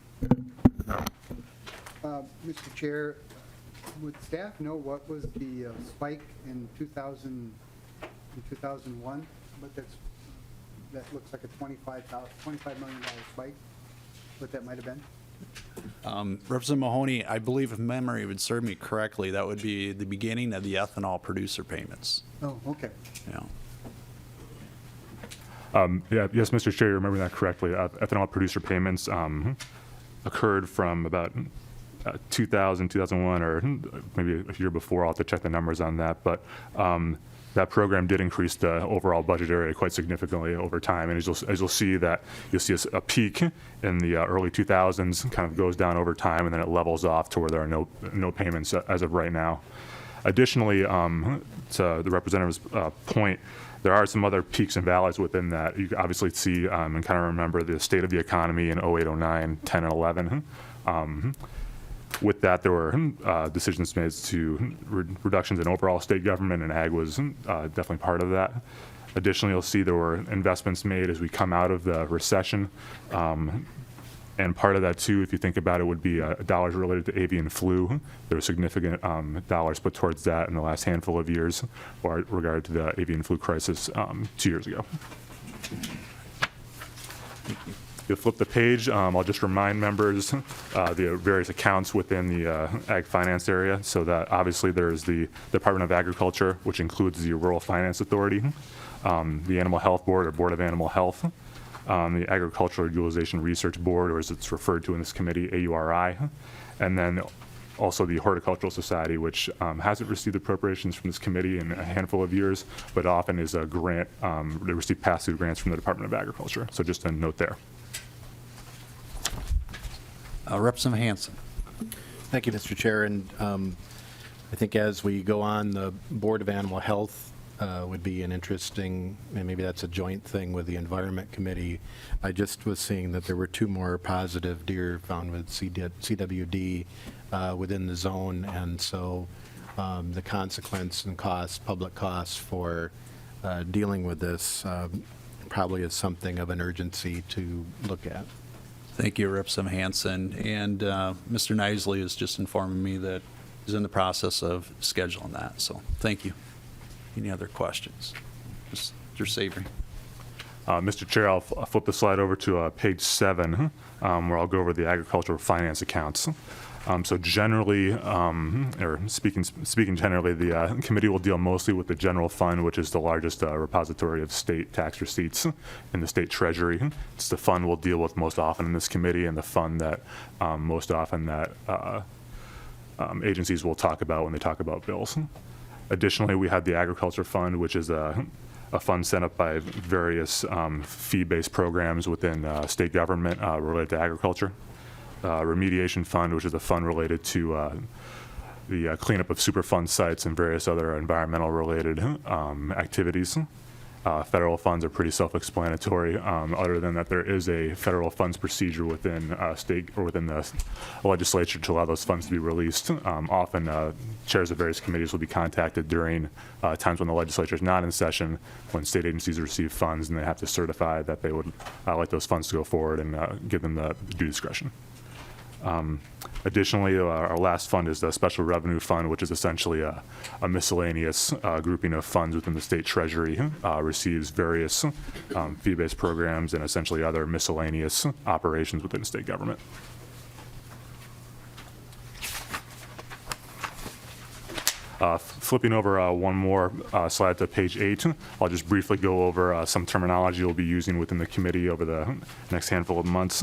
Mr. Chair, would staff know what was the spike in 2001? But that looks like a $25 million spike, what that might have been? Representative Mahoney, I believe if memory would serve me correctly, that would be the beginning of the ethanol producer payments. Oh, okay. Yeah. Yes, Mr. Chair, you remember that correctly. Ethanol producer payments occurred from about 2000, 2001, or maybe a year before. I'll have to check the numbers on that. But that program did increase the overall budget area quite significantly over time. And as you'll see that, you'll see a peak in the early 2000s, kind of goes down over time, and then it levels off to where there are no payments as of right now. Additionally, to the representative's point, there are some other peaks and valleys within that. You can obviously see and kind of remember the state of the economy in 08, 09, 10, and 11. With that, there were decisions made to reductions in overall state government, and ag was definitely part of that. Additionally, you'll see there were investments made as we come out of the recession. And part of that, too, if you think about it, would be dollars related to avian flu. There were significant dollars put towards that in the last handful of years with regard to the avian flu crisis 2 years ago. You'll flip the page. I'll just remind members the various accounts within the ag finance area. So that obviously there's the Department of Agriculture, which includes the Rural Finance Authority, the Animal Health Board or Board of Animal Health, the Agricultural Utilization Research Board, or as it's referred to in this committee, AURI, and then also the Horticultural Society, which hasn't received appropriations from this committee in a handful of years, but often is a grant. They receive pass-through grants from the Department of Agriculture. So just a note there. Representative Hansen. Thank you, Mr. Chair. And I think as we go on, the Board of Animal Health would be an interesting, and maybe that's a joint thing with the Environment Committee. I just was seeing that there were 2 more positive deer found with CWD within the zone, and so the consequence and costs, public costs for dealing with this probably is something of an urgency to look at. Thank you, Representative Hansen. And Mr. Nisley is just informing me that he's in the process of scheduling that. So thank you. Any other questions? Mr. Savory. Mr. Chair, I'll flip the slide over to page 7, where I'll go over the agricultural finance accounts. So generally, or speaking generally, the committee will deal mostly with the general fund, which is the largest repository of state tax receipts in the state treasury. It's the fund we'll deal with most often in this committee, and the fund that most often that agencies will talk about when they talk about bills. Additionally, we have the agriculture fund, which is a fund set up by various fee-based programs within state government related to agriculture. Remediation fund, which is a fund related to the cleanup of Superfund sites and various other environmental related activities. Federal funds are pretty self-explanatory, other than that there is a federal funds procedure within state or within the legislature to allow those funds to be released. Often chairs of various committees will be contacted during times when the legislature is not in session, when state agencies receive funds and they have to certify that they would like those funds to go forward and give them the due discretion. Additionally, our last fund is the Special Revenue Fund, which is essentially a miscellaneous grouping of funds within the state treasury, receives various fee-based programs and essentially other miscellaneous operations within state government. Flipping over one more slide to page 8, I'll just briefly go over some terminology we'll be using within the committee over the next handful of months.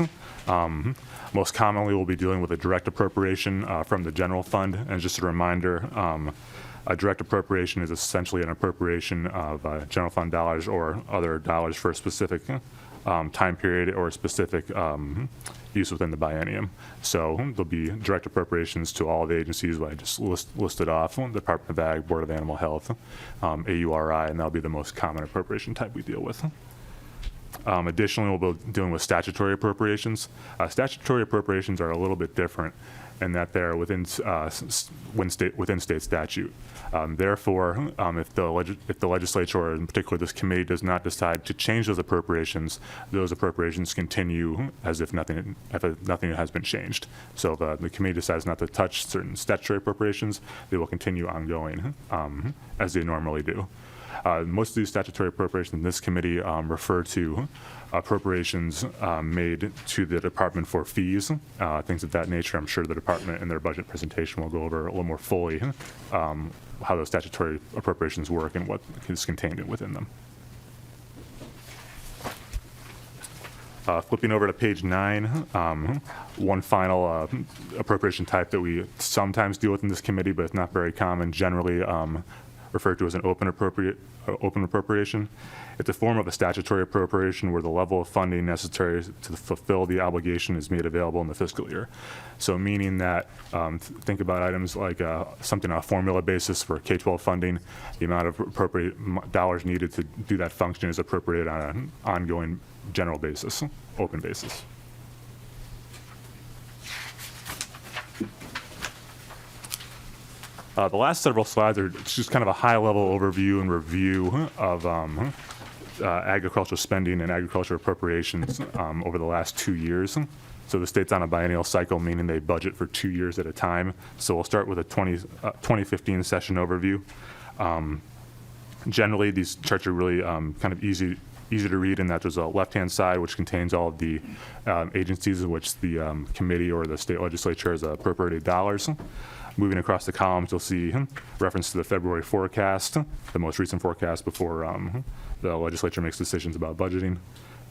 Most commonly, we'll be dealing with a direct appropriation from the general fund. And just a reminder, a direct appropriation is essentially an appropriation of general fund dollars or other dollars for a specific time period or a specific use within the biennium. So there'll be direct appropriations to all the agencies I just listed off, Department of Ag, Board of Animal Health, AURI, and that'll be the most common appropriation type we deal with. Additionally, we'll be dealing with statutory appropriations. Statutory appropriations are a little bit different in that they're within state statute. Therefore, if the legislature, or in particular this committee, does not decide to change those appropriations continue as if nothing has been changed. So if the committee decides not to touch certain statutory appropriations, they will continue ongoing as they normally do. Most of these statutory appropriations in this committee refer to appropriations made to the department for fees, things of that nature. I'm sure the department in their budget presentation will go over a little more fully how those statutory appropriations work and what is contained within them. Flipping over to page 9, one final appropriation type that we sometimes deal with in this committee, but it's not very common, generally referred to as an open appropriation. It's a form of a statutory appropriation where the level of funding necessary to fulfill the obligation is made available in the fiscal year. So meaning that, think about items like something on a formula basis for K-12 funding, the amount of appropriate dollars needed to do that function is appropriated on an ongoing general basis, open basis. The last several slides are just kind of a high-level overview and review of agricultural spending and agriculture appropriations over the last 2 years. So the state's on a biennial cycle, meaning they budget for 2 years at a time. So we'll start with a 2015 session overview. Generally, these charts are really kind of easy to read in that there's a left-hand side which contains all of the agencies in which the committee or the state legislature has appropriated dollars. Moving across the columns, you'll see reference to the February forecast, the most recent forecast before the legislature makes decisions about budgeting.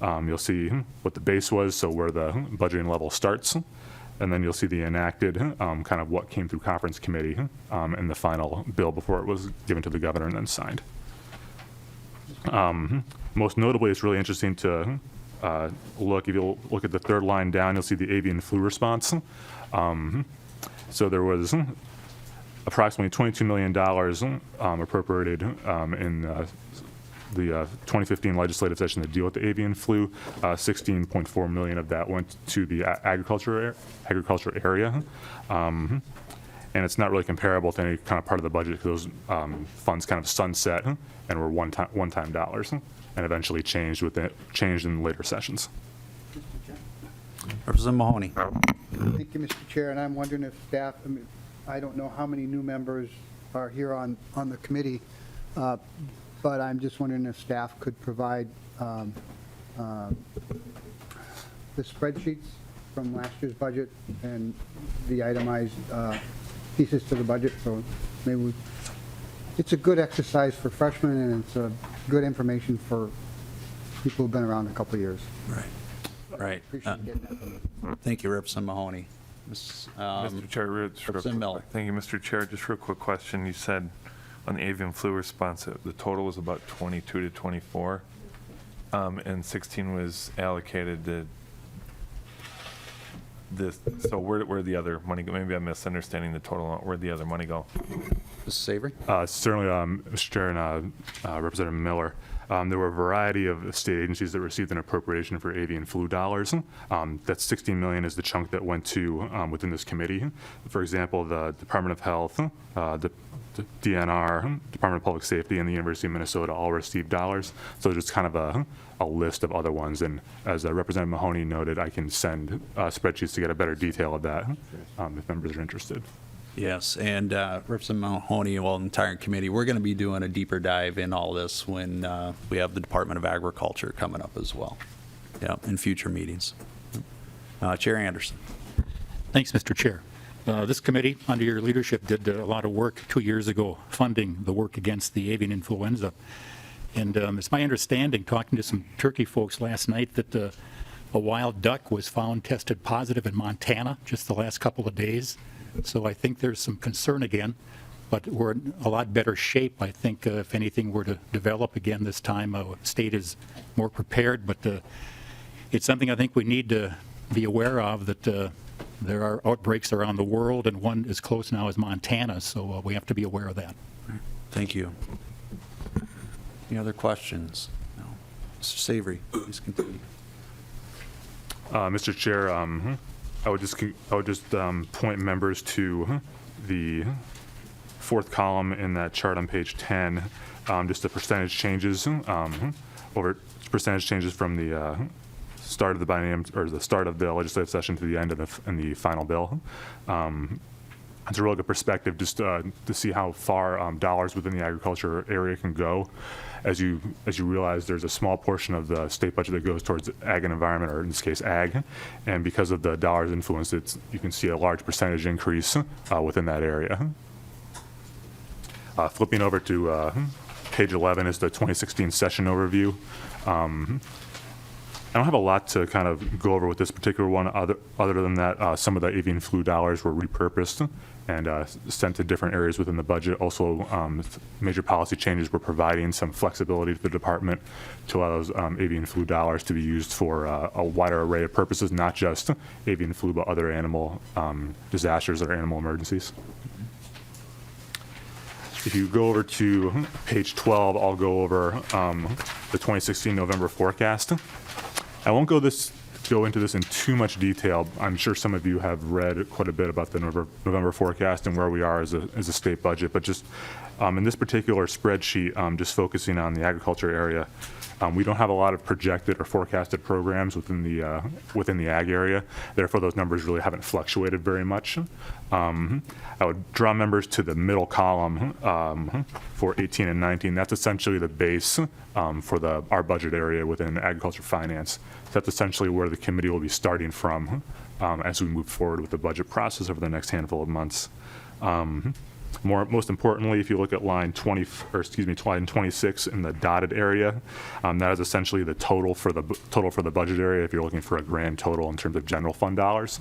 You'll see what the base was, so where the budgeting level starts. And then you'll see the enacted, kind of what came through conference committee and the final bill before it was given to the governor and then signed. Most notably, it's really interesting to if you look at the third line down, you'll see the avian flu response. So there was approximately $22 million appropriated in the 2015 legislative session to deal with the avian flu. 16.4 million of that went to the agriculture area. And it's not really comparable to any kind of part of the budget because those funds kind of sunset and were one-time dollars and eventually changed in later sessions. Representative Mahoney. Thank you, Mr. Chair, and I'm wondering if staff, I don't know how many new members are here on the committee, but I'm just wondering if staff could provide the spreadsheets from last year's budget and the itemized pieces to the budget. So maybe it's a good exercise for freshmen, and it's a good information for people who've been around a couple of years. Right. Appreciate getting that from you. Thank you, Representative Mahoney. Mr. Chair, Representative Miller. Thank you, Mr. Chair. Just real quick question. You said on the avian flu response, the total was about 22 to 24, and 16 was allocated to this. So where'd the other money go? Maybe I'm misunderstanding the total amount. Where'd the other money go? Mr. Savory? Certainly, Mr. Chair and Representative Miller. There were a variety of state agencies that received an appropriation for avian flu dollars. That 16 million is the chunk that went to within this committee. For example, the Department of Health, the DNR, Department of Public Safety, and the University of Minnesota all received dollars. So just kind of a list of other ones. And as Representative Mahoney noted, I can send spreadsheets to get a better detail of that if members are interested. Yes, and Representative Mahoney, well, the entire committee, we're going to be doing a deeper dive in all this when we have the Department of Agriculture coming up as well, in future meetings. Chair Anderson. Thanks, Mr. Chair. This committee, under your leadership, did a lot of work 2 years ago funding the work against the avian influenza. And it's my understanding, talking to some turkey folks last night, that a wild duck was found tested positive in Montana just the last couple of days. So I think there's some concern again, but we're in a lot better shape. I think if anything were to develop again this time, the state is more prepared, but it's something I think we need to be aware of, that there are outbreaks around the world, and one as close now as Montana, so we have to be aware of that. Thank you. Any other questions? No. Mr. Savory, please continue. Mr. Chair, I would just point members to the fourth column in that chart on page 10, just the percentage changes over percentage changes from the start of the biennium or the start of the legislative session to the end of the final bill. It's a real good perspective just to see how far dollars within the agriculture area can go. As you realize, there's a small portion of the state budget that goes towards ag and environment, or in this case, ag. And because of the dollars influence, you can see a large percentage increase within that area. Flipping over to page 11 is the 2016 session overview. I don't have a lot to kind of go over with this particular one other than that some of the avian flu dollars were repurposed and sent to different areas within the budget. Also, major policy changes were providing some flexibility to the department to allow those avian flu dollars to be used for a wider array of purposes, not just avian flu, but other animal disasters or animal emergencies. If you go over to page 12, I'll go over the 2016 November forecast. I won't go into this in too much detail. I'm sure some of you have read quite a bit about the November forecast and where we are as a state budget, but just in this particular spreadsheet, just focusing on the agriculture area, we don't have a lot of projected or forecasted programs within the ag area. Therefore, those numbers really haven't fluctuated very much. I would draw members to the middle column for 18 and 19. That's essentially the base for our budget area within agriculture finance. That's essentially where the committee will be starting from as we move forward with the budget process over the next handful of months. Most importantly, if you look at line 26 in the dotted area, that is essentially the total for the budget area. If you're looking for a grand total in terms of general fund dollars,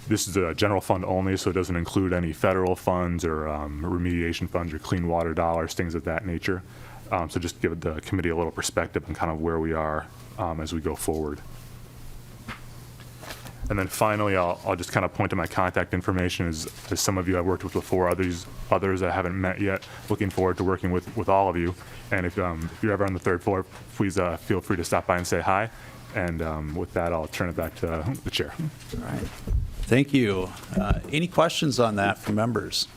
this is a general fund only, so it doesn't include any federal funds or remediation funds or clean water dollars, things of that nature. So just give the committee a little perspective on kind of where we are as we go forward. And then finally, I'll just kind of point to my contact information. As some of you I've worked with before, others I haven't met yet. Looking forward to working with all of you. And if you're ever on the third floor, please feel free to stop by and say hi. And with that, I'll turn it back to the chair. All right. Thank you. Any questions on that from members?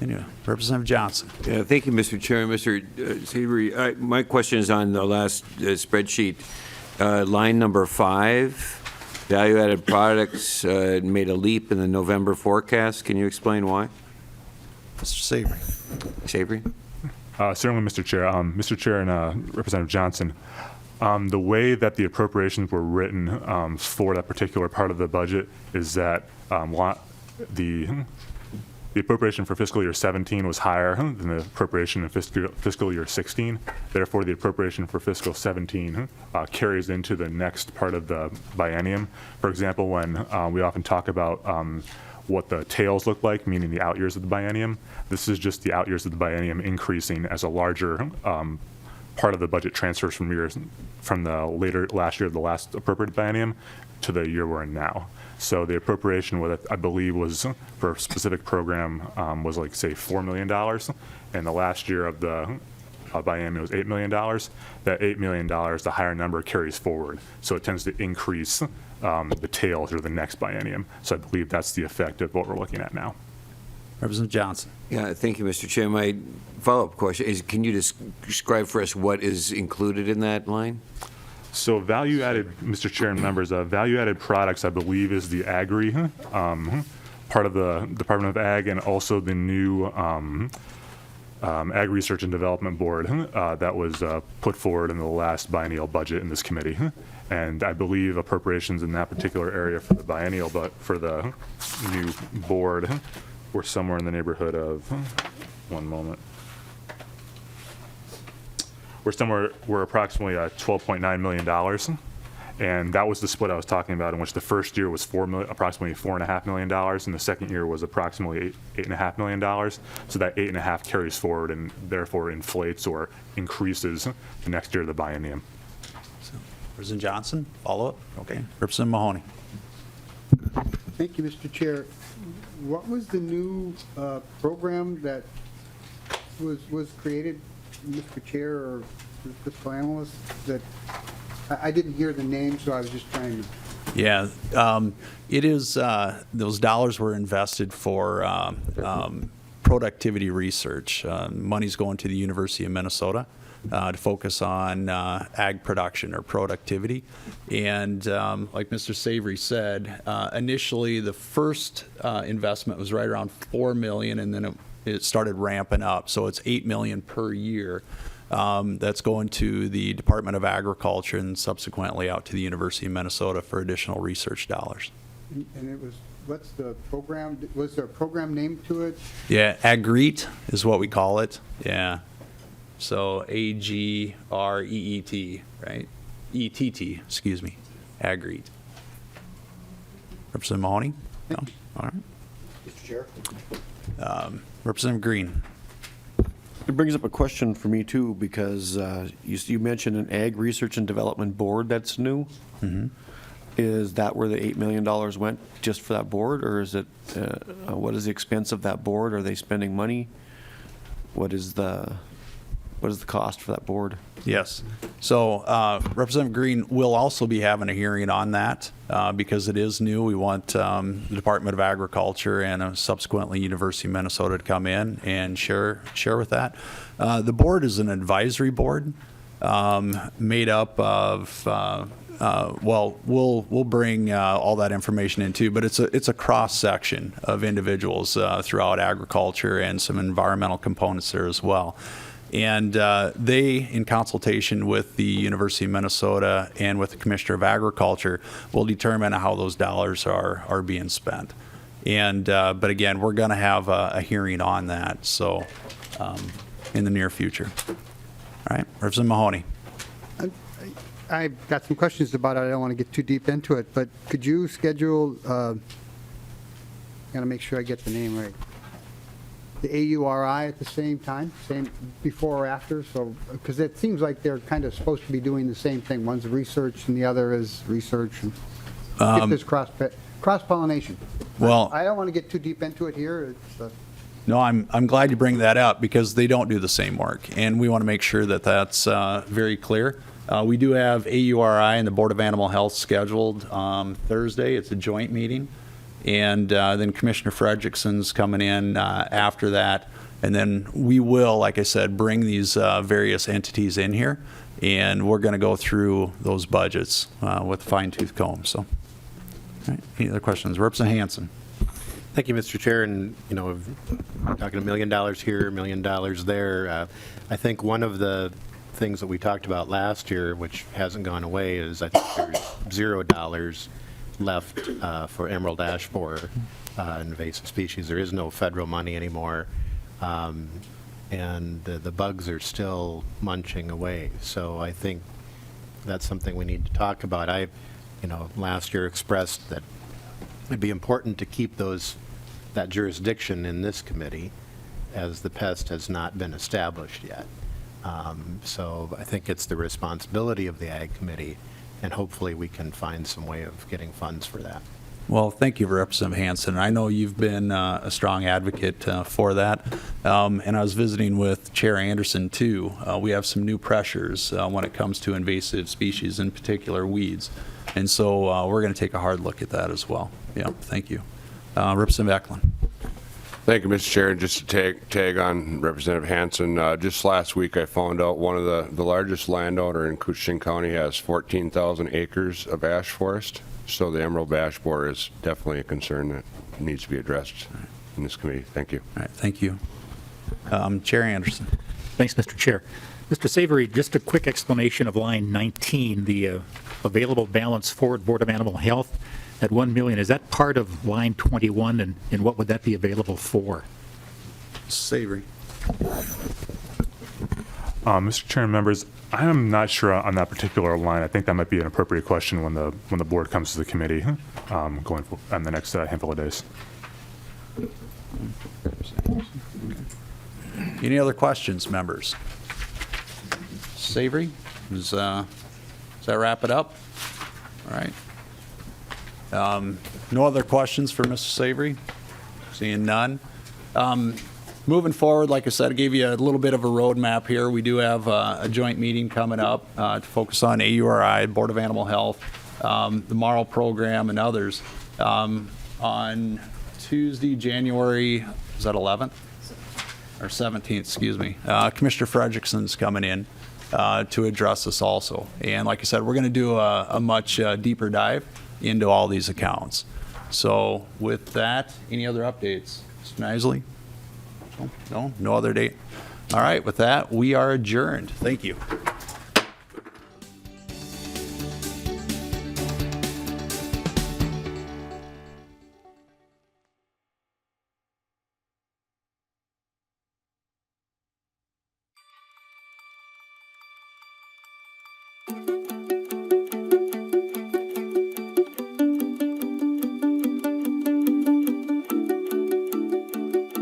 Anyway, Representative Johnson. Yeah, thank you, Mr. Chair. Mr. Savory, my question is on the last spreadsheet, line number 5. Value-added products made a leap in the November forecast. Can you explain why? Mr. Savory. Savory? Certainly, Mr. Chair. Mr. Chair and Representative Johnson, the way that the appropriations were written for that particular part of the budget is that the appropriation for fiscal year 17 was higher than the appropriation in fiscal year 16. Therefore, the appropriation for fiscal 17 carries into the next part of the biennium. For example, when we often talk about what the tails look like, meaning the out years of the biennium, this is just the out years of the biennium increasing as a larger part of the budget transfers from the last year of the last appropriated biennium to the year we're in now. So the appropriation, I believe, was for a specific program was like, say, $4 million. And the last year of the biennium was $8 million. That $8 million, the higher number carries forward. So it tends to increase the tails or the next biennium. So I believe that's the effect of what we're looking at now. Representative Johnson. Yeah, thank you, Mr. Chair. My follow-up question is, can you describe for us what is included in that line? So value-added, Mr. Chair and members, value-added products, I believe, is the Agri part of the Department of Ag, and also the new Ag Research and Development Board that was put forward in the last biennial budget in this committee. And I believe appropriations in that particular area for the biennial, but for the new board, were somewhere in the neighborhood of, one moment. We're approximately $12.9 million. And that was the split I was talking about, in which the first year was approximately $4.5 million, and the second year was approximately $8.5 million. So that 8.5 carries forward and therefore inflates or increases the next year of the biennium. Representative Johnson, follow-up? Okay. Representative Mahoney. Thank you, Mr. Chair. What was the new program that was created, Mr. Chair or the fiscal analyst that, I didn't hear the name, so I was just trying to. Yeah, it is, those dollars were invested for productivity research. Money's going to the University of Minnesota to focus on ag production or productivity. And like Mr. Savory said, initially the first investment was right around $4 million, and then it started ramping up. So it's $8 million per year. That's going to the Department of Agriculture and subsequently out to the University of Minnesota for additional research dollars. And it was, what's the program, was there a program name to it? Yeah, AGREET is what we call it. Yeah. So AGREET, right? ETT, excuse me. AGREET. Representative Mahoney? No? All right. Mr. Chair. Representative Green. It brings up a question for me too, because you mentioned an Ag Research and Development Board that's new. Mm-hmm. Is that where the $8 million went just for that board, or is it, what is the expense of that board? Are they spending money? What is the cost for that board? Yes. So Representative Green will also be having a hearing on that because it is new. We want the Department of Agriculture and subsequently University of Minnesota to come in and share with that. The board is an advisory board made up of well, we'll bring all that information in too, but it's a cross section of individuals throughout agriculture and some environmental components there as well. And they, in consultation with the University of Minnesota and with the Commissioner of Agriculture, will determine how those dollars are being spent. And but again, we're going to have a hearing on that, so in the near future. All right, Representative Mahoney. I've got some questions about it. I don't want to get too deep into it, but could you schedule, got to make sure I get the name right, the AURI at the same time, same before or after? So, because it seems like they're kind of supposed to be doing the same thing. One's research and the other is research. And if there's cross-pollination. Well, I don't want to get too deep into it here. It's, no, I'm glad you bring that up because they don't do the same work, and we want to make sure that that's very clear. We do have AURI and the Board of Animal Health scheduled Thursday. It's a joint meeting. And then Commissioner Fredrickson's coming in after that. And then we will, like I said, bring these various entities in here. And we're going to go through those budgets with a fine-tooth comb. So, all right. Any other questions? Representative Hansen. Thank you, Mr. Chair. And, you know, we're talking $1 million here, $1 million there. I think one of the things that we talked about last year, which hasn't gone away, is I think there's $0 left for emerald ash borer, invasive species. There is no federal money anymore, and the bugs are still munching away. So I think that's something we need to talk about. I, last year expressed that it'd be important to keep that jurisdiction in this committee, as the pest has not been established yet. So I think it's the responsibility of the Ag Committee, and hopefully we can find some way of getting funds for that. Well, thank you, Representative Hansen. I know you've been a strong advocate for that. And I was visiting with Chair Anderson, too. We have some new pressures when it comes to invasive species, in particular weeds. And so we're going to take a hard look at that as well. Yeah, thank you. Representative Eklund. Thank you, Mr. Chair. Just to tag on Representative Hansen, just last week I found out one of the largest landowner in Coochin County has 14,000 acres of ash forest. So the emerald ash borer is definitely a concern that needs to be addressed in this committee. Thank you. All right, thank you. Chair Anderson. Thanks, Mr. Chair. Mr. Savory, just a quick explanation of line 19, the available balance forward Board of Animal Health at $1 million. Is that part of line 21, and what would that be available for? Savory. Mr. Chair and members, I am not sure on that particular line. I think that might be an appropriate question when the board comes to the committee going in the next handful of days. Any other questions, members? Savory, does that wrap it up? All right. No other questions for Mr. Savory? Seeing none. moving forward, like I said, I gave you a little bit of a roadmap here. We do have a joint meeting coming up to focus on AURI, Board of Animal Health, the MARL program, and others. On Tuesday, January, is that 11th? Or 17th, excuse me. Commissioner Frederickson's coming in to address this also. And like I said, we're going to do a much deeper dive into all these accounts. So with that, any other updates? Mr. Nisley? No other date. All right, with that, we are adjourned. Thank you.